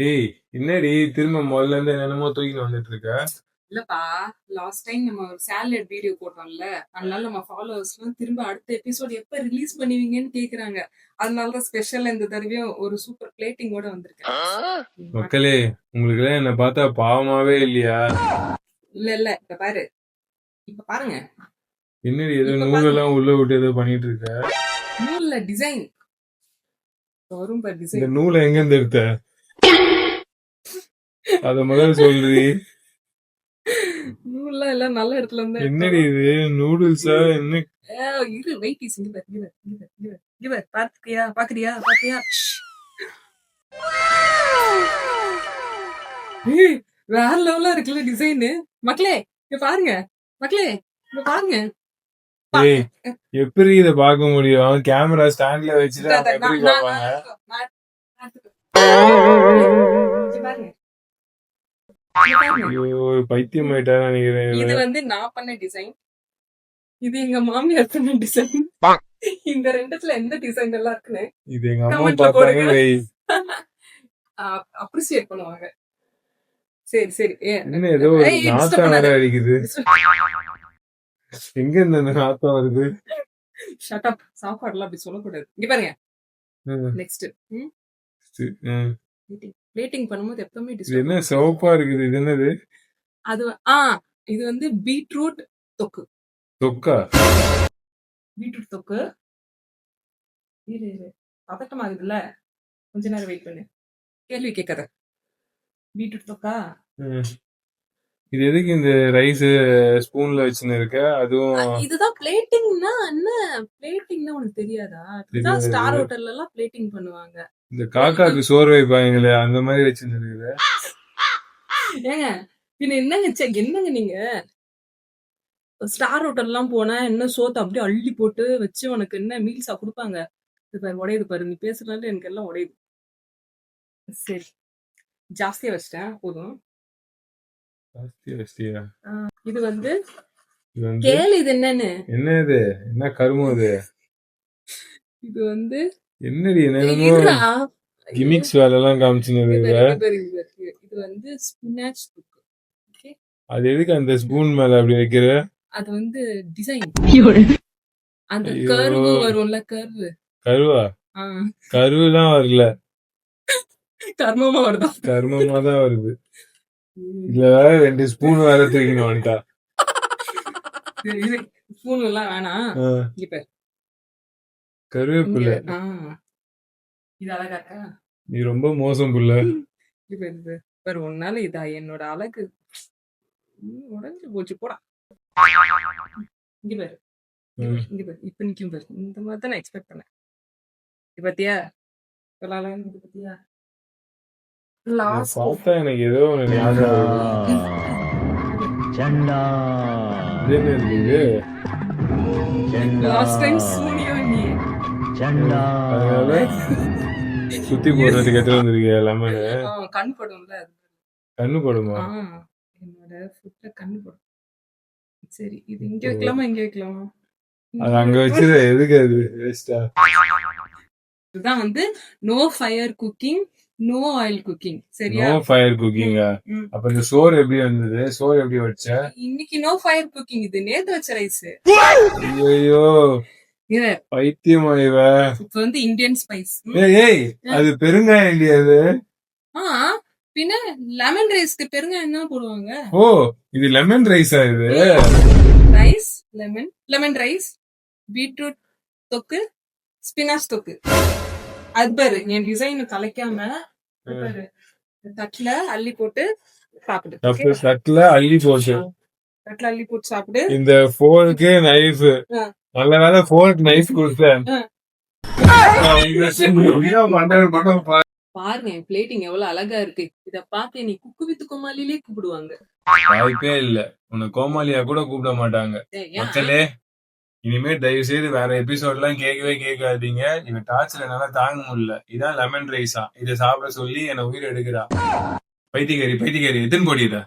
ஏய், என்னடி திரும்ப முதல்ல இருந்து என்னென்னமோ தூக்கிட்டு வந்துட்டு இருக்க? இல்லப்பா, லாஸ்ட் டைம் நம்ம ஒரு சாலட் வீடியோ போட்டோம்ல, அதனால நம்ம ஃபாலோவர்ஸ்லாம் திரும்ப அடுத்த எபிசோட் எப்ப ரிலீஸ் பண்ணுவீங்கன்னு கேக்குறாங்க. அதனால தான் ஸ்பெஷல் இந்த தடவையும் ஒரு சூப்பர் பிளேட்டிங்கோட வந்திருக்கேன். மக்களே, உங்களுக்கு எல்லாம் என்ன பார்த்தா பாவமாவே இல்லையா? இல்ல இப்ப பாரு, இப்ப பாருங்க. என்னடி ஏதோ நூலெல்லாம் உள்ள விட்டு ஏதோ பண்ணிட்டு இருக்க? நூல்ல டிசைன் வரும் பாரு, இந்த டிசைன். நூலை எங்க இருந்து எடுத்த? அத முதல்ல சொல்றி. நூல்ல எல்லாம் நல்ல இடத்துல இருந்து என்னடி இது நூடுல்ஸா என்ன? இரு வெயிட் இஸ் இங்க பாத்தியா பாக்குறியா ஏய், வேற லெவலா இருக்குல்ல டிசைன். மக்களே இங்க பாருங்க, மக்களே இங்க பாருங்க. ஏய், எப்படி இத பார்க்க முடியும்? கேமரா ஸ்டாண்ட்ல வச்சுட்டு அவங்க எப்படி பார்ப்பாங்க? ஐயோ, பைத்தியம் ஆயிட்டா நினைக்கிறேன். இது வந்து நான் பண்ண டிசைன், இது எங்க மாமியார் பண்ண டிசைன். இந்த ரெண்டுத்துல எந்த டிசைன் எல்லாம் இருக்குன்னு இது எங்க அம்மா பார்த்தாங்க. அப்ரிசியேட் பண்ணுவாங்க. சரி சரி. என்ன ஏதோ ஒரு நாத்தம் வேற அடிக்குது. எங்க இருந்து அந்த நாத்தம் வருது? ஷட் அப், சாப்பாடுலாம் அப்படி சொல்லக்கூடாது. இங்க பாருங்க. நெக்ஸ்ட் பிளேட்டிங் பண்ணும்போது எப்பவுமே இது என்ன சிவப்பா இருக்குது? இது என்னது? அது இது வந்து பீட்ரூட் தொக்கு. தொக்கா? பீட்ரூட் தொக்கு. இரு பதட்டம் ஆகுதுல்ல, கொஞ்ச நேரம் வெயிட் பண்ணு. கேள்வி கேட்காத. பீட்ரூட் தொக்கா. இது எதுக்கு இந்த ரைஸ் ஸ்பூன்ல வச்சுன்னு இருக்க? அதுவும் இதுதான் பிளேட்டிங்னா என்ன? பிளேட்டிங்னா உனக்கு தெரியாதா? இதுதான் ஸ்டார் ஹோட்டல்ல எல்லாம் பிளேட்டிங் பண்ணுவாங்க. இந்த காக்காக்கு சோறு வைப்பாங்களே அந்த மாதிரி வச்சுன்னு இருக்குது. ஏங்க பின்ன என்னங்க நீங்க ஸ்டார் ஹோட்டல் எல்லாம் போனா என்ன சோத்தை அப்படியே அள்ளி போட்டு வச்சு உனக்கு என்ன மீல்ஸா கொடுப்பாங்க? இது பாரு உடையுது பாரு, நீ பேசுறதுனால எனக்கு எல்லாம் உடையுது. சரி, ஜாஸ்தியா வச்சிட்டேன், போதும். இது வந்து கேளு, இது என்னன்னு. என்ன இது? என்ன கருமம் இது? இது வந்து என்னடி என்னமோ கிமிக்ஸ் வேலை எல்லாம் காமிச்சுன்னு. இது வந்து ஸ்பினாச் தொக்கு. ஓகே, அது எதுக்கு அந்த ஸ்பூன் மேல அப்படி வைக்கிற? அது வந்து டிசைன். அந்த கர்வ் வரும்ல, கருவா? கருவுலாம் வரல, கர்மமா வருதா? கர்மமா தான் வருது. இதுல வேற 2 ஸ்பூன் வேற தூக்கின்னு வந்துட்டா. ஸ்பூன் எல்லாம் வேணாம். இப்ப கருவேப்பிலை. இது அழகா இருக்கா? நீ ரொம்ப மோசம் புள்ள. இப்ப பாரு, உன்னால இதா என்னோட அழகு உடஞ்சு போச்சு, போடா. இங்க பாரு, இங்க பாரு, இப்ப நிக்கும் பாரு. இந்த மாதிரி தான் நான் எக்ஸ்பெக்ட் பண்ணேன். பாத்தியா பாத்தியா? பார்த்தா எனக்கு ஏதோ ஒண்ணு ஞாபகம். லாஸ்ட் டைம் சூனியோ நீ சுத்தி போடுறதுக்கு எடுத்து வந்திருக்கியா லெமன்? கண் படும்ல, கண்ணு படுமா? என்னோட ஃபுட்ல கண்ணு படும். சரி, இது இங்க வைக்கலாமா இங்க வைக்கலாமா? அது அங்க வச்சது எதுக்கு? அது வேஸ்டா? இதுதான் வந்து no fire cooking, no oil cooking. சரியா? நோ ஃபயர் குக்கிங்கா? அப்ப இந்த சோறு எப்படி வந்தது? சோறு எப்படி வச்ச? இன்னைக்கு நோ ஃபயர் குக்கிங். இது நேத்து வச்ச ரைஸ். ஐயோ, பைத்தியமா இவ. இப்ப வந்து இந்தியன் ஸ்பைஸ். ஏய், அது பெருங்காயம் இல்லையா? அது பின்ன லெமன் ரைஸ்க்கு பெருங்காயம் தான் போடுவாங்க. ஓ, இது லெமன் ரைஸா? இது ரைஸ் லெமன் ரைஸ், பீட்ரூட் தொக்கு, ஸ்பினாச் தொக்கு. அது பாரு, என் டிசைன் கலைக்காம பாரு, தட்டுல அள்ளி போட்டு சாப்பிடு. தட்டுல அள்ளி போட்டு சாப்பிடு. இந்த ஃபோர்க்கு நைஃப், நல்ல வேலை ஃபோர்க்கு நைஃப் கொடுத்தேன். பாருங்க என் பிளேட்டிங் எவ்வளவு அழகா இருக்கு. இத பார்த்து நீ குக்கு வித்து கோமாளிலே கூப்பிடுவாங்க. வாய்ப்பே இல்ல, உன்னை கோமாளியா கூட கூப்பிட மாட்டாங்க. மக்களே, இனிமே தயவு செய்து வேற எபிசோட் எல்லாம் கேட்கவே கேட்காதீங்க. இவன் டார்ச்சர் என்னால தாங்க முடியல. இதான் லெமன் ரைஸா? இதை சாப்பிட சொல்லி என்ன உயிர் எடுக்கிறா. பைத்தியக்காரி எத்தனை போடியத